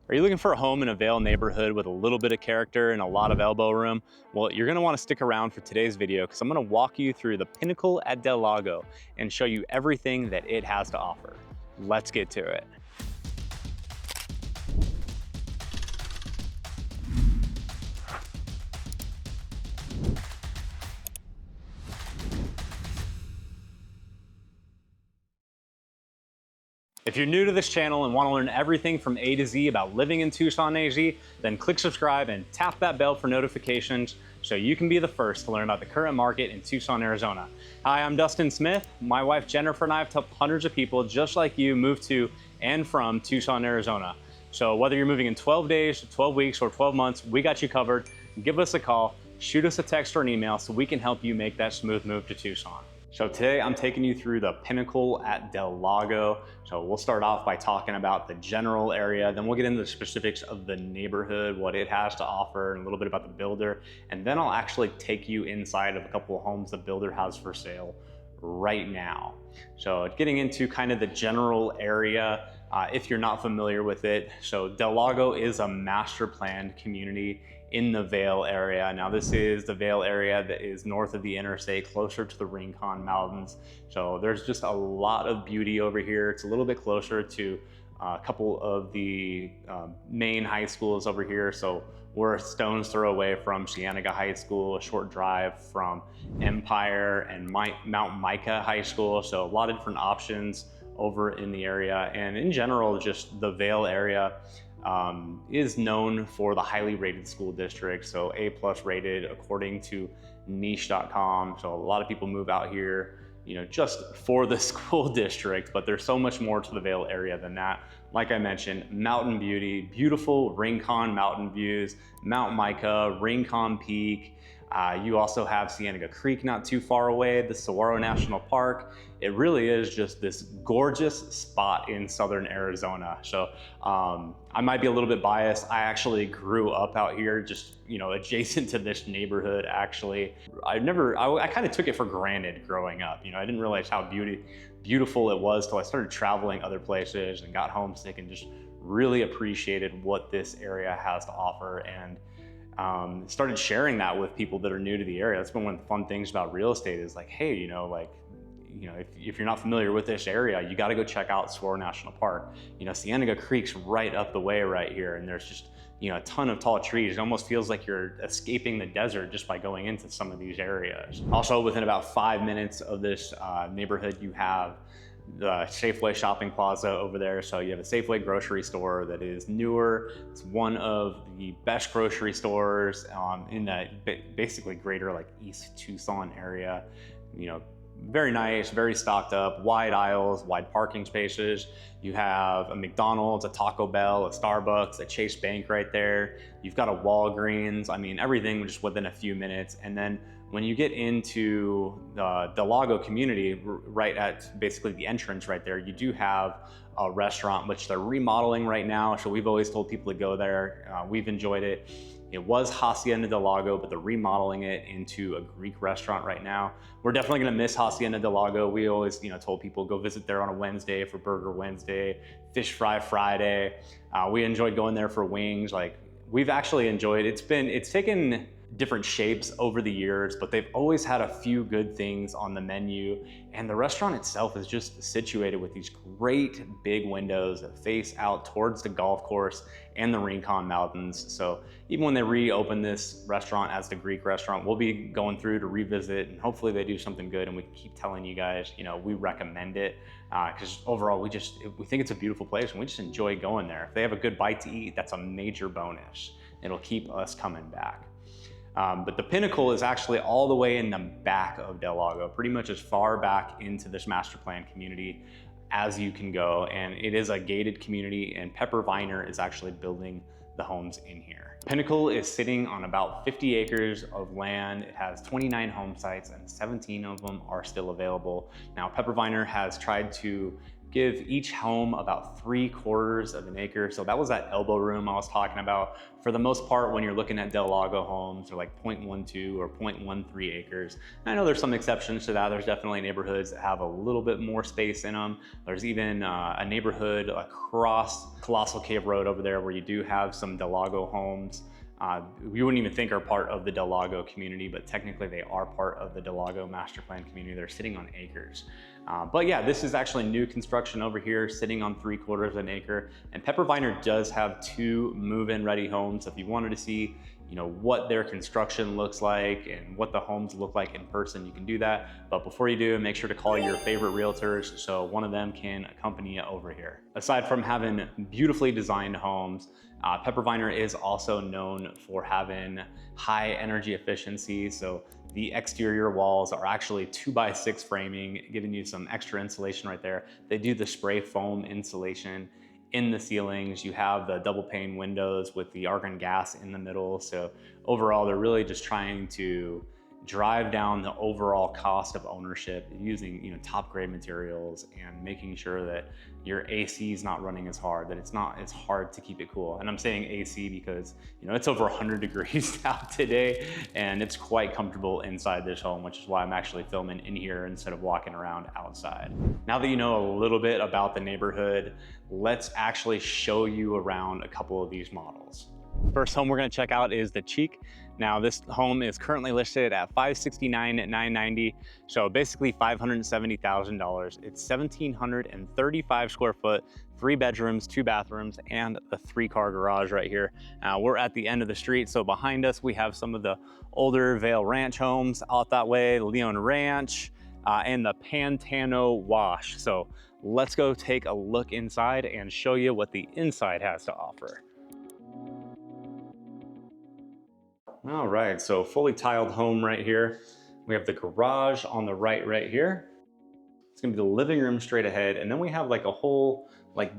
Are you looking for a home in a Vail neighborhood with a little bit of character and a lot of elbow room? Well, you're gonna wanna stick around for today's video because I'm gonna walk you through the Pinnacle at Del Lago and show you everything that it has to offer. Let's get to it. If you're new to this channel and want to learn everything from A to Z about living in Tucson, AZ, then click subscribe and tap that bell for notifications so you can be the first to learn about the current market in Tucson, Arizona. Hi, I'm Dustin Smith. My wife Jennifer and I have helped hundreds of people just like you move to and from Tucson, Arizona. So whether you're moving in 12 days, 12 weeks, or 12 months, we got you covered. Give us a call, shoot us a text or an email so we can help you make that smooth move to Tucson. So today I'm taking you through the Pinnacle at Del Lago. So we'll start off by talking about the general area, then we'll get into the specifics of the neighborhood, what it has to offer, and a little bit about the builder. And then I'll actually take you inside of a couple of homes the builder has for sale right now. So getting into kind of the general area, if you're not familiar with it. So Del Lago is a master planned community in the Vail area. Now this is the Vail area that is north of the interstate, closer to the Rincon Mountains. So there's just a lot of beauty over here. It's a little bit closer to a couple of the main high schools over here. So we're a stone's throw away from Cienega High School, a short drive from Empire and Mount Micah High School. So a lot of different options over in the area. And in general, just the Vail area is known for the highly rated school district. So A+ rated according to niche.com. So a lot of people move out here, you know, just for the school district, but there's so much more to the Vail area than that. Like I mentioned, mountain beauty, beautiful Rincon mountain views, Mount Micah, Rincon Peak. You also have Cienega Creek not too far away, the Saguaro National Park. It really is just this gorgeous spot in southern Arizona. So I might be a little bit biased. I actually grew up out here, just, you know, adjacent to this neighborhood. Actually, I kind of took it for granted growing up. You know, I didn't realize how beautiful it was till I started traveling other places and got homesick and just really appreciated what this area has to offer, and started sharing that with people that are new to the area. That's been one of the fun things about real estate is like, hey, if you're not familiar with this area, you got to go check out Saguaro National Park. You know, Cienega Creek's right up the way right here, and there's just, you know, a ton of tall trees. It almost feels like you're escaping the desert just by going into some of these areas. Also, within about 5 minutes of this neighborhood, you have the Safeway shopping plaza over there. So you have a Safeway grocery store that is newer. It's one of the best grocery stores in the basically greater like East Tucson area. You know, very nice, very stocked up, wide aisles, wide parking spaces. You have a McDonald's, a Taco Bell, a Starbucks, a Chase Bank right there. You've got a Walgreens. I mean, everything just within a few minutes. And then when you get into the Lago community, right at basically the entrance right there, you do have a restaurant, which they're remodeling right now. So we've always told people to go there. We've enjoyed it. It was Hacienda del Lago, but they're remodeling it into a Greek restaurant right now. We're definitely gonna miss Hacienda del Lago. We always, you know, told people go visit there on a Wednesday for Burger Wednesday, Fish Fry Friday. We enjoyed going there for wings. Like, we've actually enjoyed it. It's taken different shapes over the years, but they've always had a few good things on the menu. And the restaurant itself is just situated with these great big windows that face out towards the golf course and the Rincon Mountains. So even when they reopen this restaurant as the Greek restaurant, we'll be going through to revisit, and hopefully they do something good and we can keep telling you guys, you know, we recommend it, because overall we think it's a beautiful place and we just enjoy going there. If they have a good bite to eat, that's a major bonus. It'll keep us coming back. But the Pinnacle is actually all the way in the back of Del Lago, pretty much as far back into this master plan community as you can go. And it is a gated community, and Pepper Viner is actually building the homes in here. Pinnacle is sitting on about 50 acres of land. It has 29 home sites and 17 of them are still available. Now, Pepper Viner has tried to give each home about 3/4 of an acre. So that was that elbow room I was talking about. For the most part, when you're looking at Del Lago homes, they're like 0.12 or 0.13 acres. And I know there's some exceptions to that. There's definitely neighborhoods that have a little bit more space in them. There's even a neighborhood across Colossal Cave Road over there where you do have some Del Lago homes. You wouldn't even think are part of the Del Lago community, but technically they are part of the Del Lago master plan community. They're sitting on acres. But yeah, this is actually new construction over here, sitting on 3/4 of an acre. And Pepper Viner does have 2 move-in ready homes. So if you wanted to see, what their construction looks like and what the homes look like in person, you can do that. But before you do, make sure to call your favorite realtors so one of them can accompany you over here. Aside from having beautifully designed homes, Pepper Viner is also known for having high energy efficiency. So the exterior walls are actually 2x6 framing, giving you some extra insulation right there. They do the spray foam insulation in the ceilings. You have the double pane windows with the argon gas in the middle. So overall, they're really just trying to drive down the overall cost of ownership using top grade materials and making sure that your AC is not running as hard, that it's hard to keep it cool. And I'm saying AC because it's over 100 degrees out today and it's quite comfortable inside this home, which is why I'm actually filming in here instead of walking around outside. Now that you know a little bit about the neighborhood, let's actually show you around a couple of these models. First home we're going to check out is the Cheek. Now this home is currently listed at $569,990, so basically $570,000. It's 1,735 square foot, 3 bedrooms, 2 bathrooms, and a 3-car garage right here. We're at the end of the street, so behind us we have some of the older Vail Ranch homes out that way, the Leon Ranch, and the Pantano Wash. So let's go take a look inside and show you what the inside has to offer. All right, so fully tiled home right here. We have the garage on the right here. It's gonna be the living room straight ahead. And then we have like a whole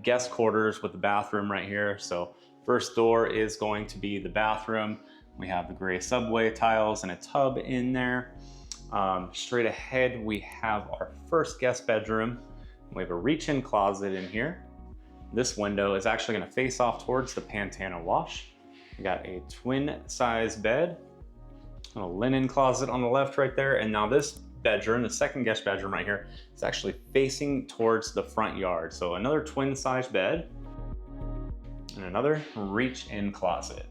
guest quarters with the bathroom right here. So first door is going to be the bathroom. We have the gray subway tiles and a tub in there. Straight ahead, we have our first guest bedroom. We have a reach-in closet in here. This window is actually gonna face off towards the Pantano Wash. We got a twin size bed, a linen closet on the left right there. And now this bedroom, the second guest bedroom right here, is actually facing towards the front yard. So another twin size bed and another reach-in closet.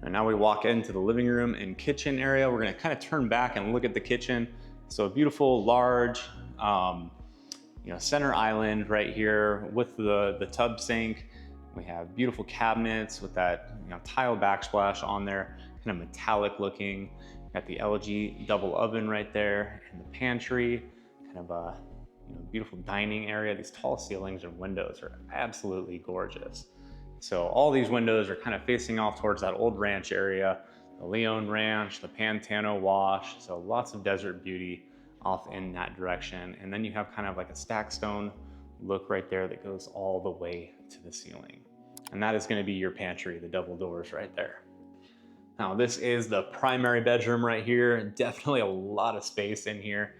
And now we walk into the living room and kitchen area. We're gonna kind of turn back and look at the kitchen. So a beautiful, large, center island right here with the tub sink. We have beautiful cabinets with that tile backsplash on there, kind of metallic looking. Got the LG double oven right there and the pantry, kind of a beautiful dining area. These tall ceilings and windows are absolutely gorgeous. So all these windows are kind of facing off towards that old ranch area, the Leon Ranch, the Pantano Wash. So lots of desert beauty off in that direction. And then you have kind of like a stack stone look right there that goes all the way to the ceiling. And that is going to be your pantry, the double doors right there. Now this is the primary bedroom right here. Definitely a lot of space in here.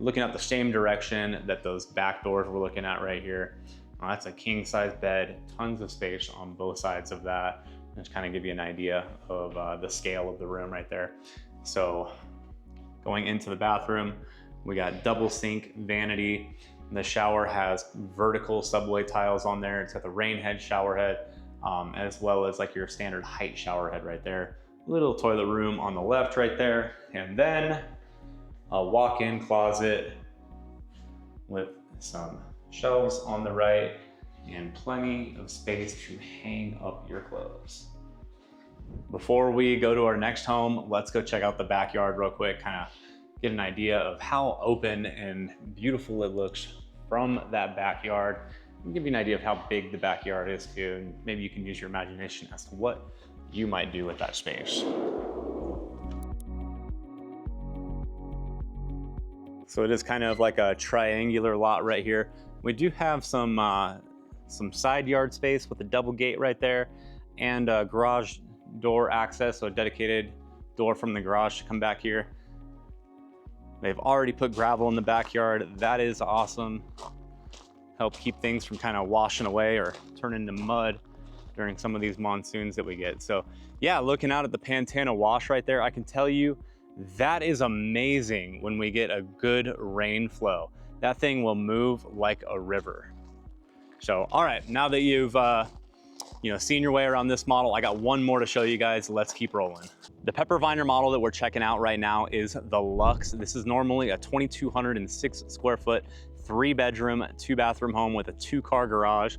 Looking at the same direction that those back doors we're looking at right here. That's a king size bed, tons of space on both sides of that. Just kind of give you an idea of the scale of the room right there. So going into the bathroom, we got double sink vanity. The shower has vertical subway tiles on there. It's got the rain head shower head, as well as like your standard height shower head right there. Little toilet room on the left right there. And then a walk-in closet with some shelves on the right and plenty of space to hang up your clothes. Before we go to our next home, let's go check out the backyard real quick, kind of get an idea of how open and beautiful it looks from that backyard. I'll give you an idea of how big the backyard is too, and maybe you can use your imagination as to what you might do with that space. So it is kind of like a triangular lot right here. We do have some side yard space with a double gate right there and a garage door access, so a dedicated door from the garage to come back here. They've already put gravel in the backyard. That is awesome. Help keep things from kind of washing away or turning into mud during some of these monsoons that we get. So yeah, looking out at the Pantano Wash right there, I can tell you that is amazing when we get a good rain flow. That thing will move like a river. So, all right, now that you've seen your way around this model, I got one more to show you guys. Let's keep rolling. The Pepper Viner model that we're checking out right now is the Luxe. This is normally a 2,206 square foot, 3-bedroom, 2-bathroom home with a 2-car garage,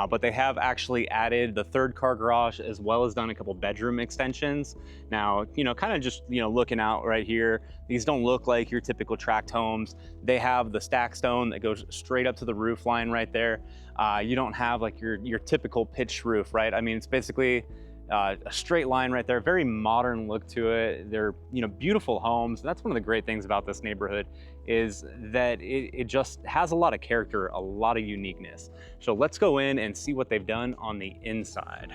but they have actually added the 3rd car garage as well as done a couple bedroom extensions. Now, kind of just, looking out right here, these don't look like your typical tract homes. They have the stack stone that goes straight up to the roof line right there. You don't have like your typical pitched roof, right? I mean, it's basically a straight line right there, very modern look to it. They're, beautiful homes. That's one of the great things about this neighborhood is that it just has a lot of character, a lot of uniqueness. So let's go in and see what they've done on the inside.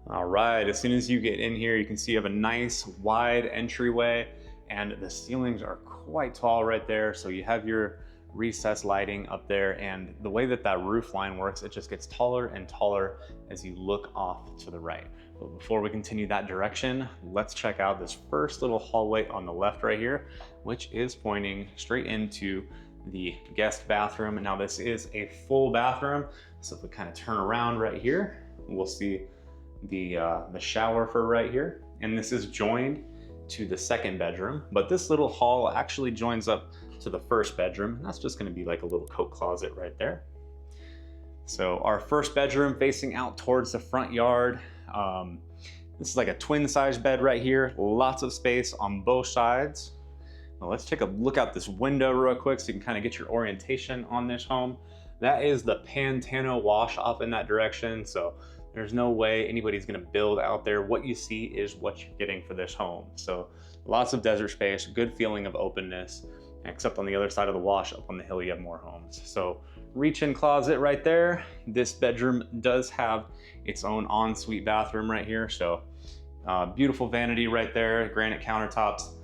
All right, as soon as you get in here, you can see you have a nice wide entryway and the ceilings are quite tall right there. So you have your recessed lighting up there, and the way that roof line works, it just gets taller and taller as you look off to the right. But before we continue that direction, let's check out this first little hallway on the left right here, which is pointing straight into the guest bathroom. Now this is a full bathroom, so if we kind of turn around right here, we'll see the shower for right here, and this is joined to the 2nd bedroom, but this little hall actually joins up to the 1st bedroom, and that's just going to be like a little coat closet right there. So our 1st bedroom facing out towards the front yard. This is like a twin size bed right here, lots of space on both sides. Now let's take a look out this window real quick so you can kind of get your orientation on this home. That is the Pantano Wash off in that direction, so there's no way anybody's gonna build out there. What you see is what you're getting for this home. So lots of desert space, good feeling of openness, except on the other side of the wash up on the hill, you have more homes. So reach-in closet right there. This bedroom does have its own ensuite bathroom right here. So beautiful vanity right there, granite countertops.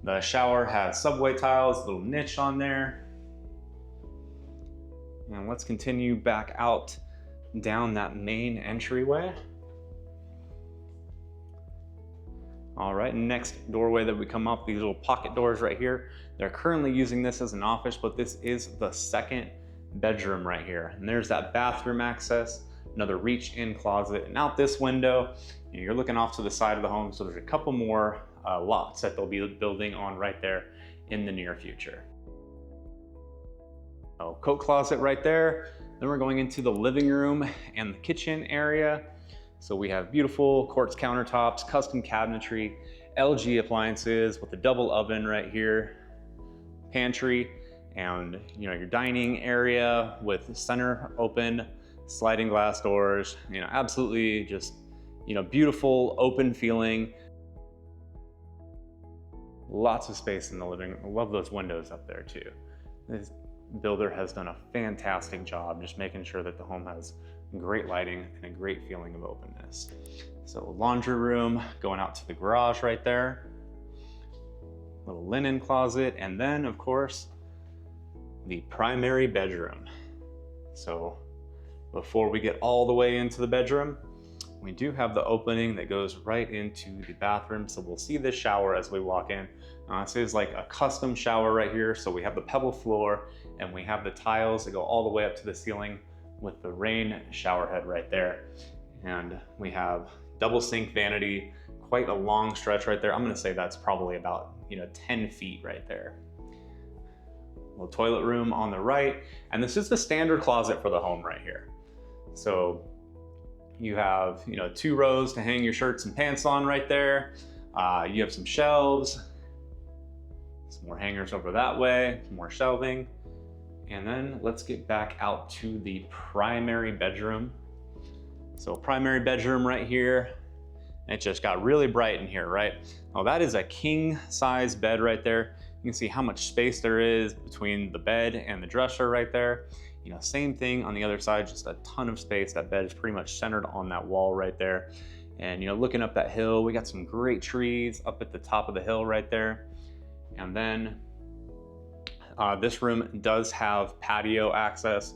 The shower has subway tiles, little niche on there. And let's continue back out down that main entryway. All right, next doorway that we come up, these little pocket doors right here. They're currently using this as an office, but this is the 2nd bedroom right here. And there's that bathroom access, another reach-in closet, and out this window, you're looking off to the side of the home, so there's a couple more lots that they'll be building on right there in the near future. Oh, coat closet right there. Then we're going into the living room and the kitchen area. So we have beautiful quartz countertops, custom cabinetry, LG appliances with a double oven right here, pantry, and your dining area with center open sliding glass doors. Absolutely just beautiful open feeling. Lots of space in the living room. I love those windows up there too. This builder has done a fantastic job just making sure that the home has great lighting and a great feeling of openness. So laundry room going out to the garage right there, little linen closet, and then of course the primary bedroom. So before we get all the way into the bedroom, we do have the opening that goes right into the bathroom. So we'll see this shower as we walk in. This is like a custom shower right here. So we have the pebble floor and we have the tiles that go all the way up to the ceiling with the rain shower head right there. And we have double sink vanity, quite a long stretch right there. I'm gonna say that's probably about 10 feet right there. Little toilet room on the right. And this is the standard closet for the home right here. So you have 2 rows to hang your shirts and pants on right there. You have some shelves, some more hangers over that way, some more shelving. And then let's get back out to the primary bedroom. So primary bedroom right here. It just got really bright in here, right? Oh, that is a king size bed right there. You can see how much space there is between the bed and the dresser right there. Same thing on the other side, just a ton of space. That bed is pretty much centered on that wall right there. And looking up that hill, we got some great trees up at the top of the hill right there. And then This room does have patio access,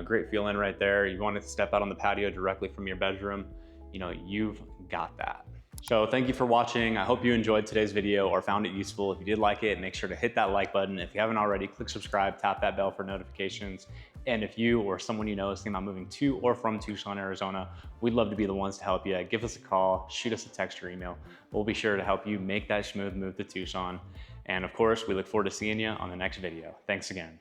great feeling right there. You want to step out on the patio directly from your bedroom, you've got that. So thank you for watching. I hope you enjoyed today's video or found it useful. If you did like it, make sure to hit that like button. If you haven't already, click subscribe, tap that bell for notifications. And if you or someone you know is thinking about moving to or from Tucson, Arizona, we'd love to be the ones to help you. Give us a call, shoot us a text or email. We'll be sure to help you make that smooth move to Tucson. And of course, we look forward to seeing you on the next video. Thanks again.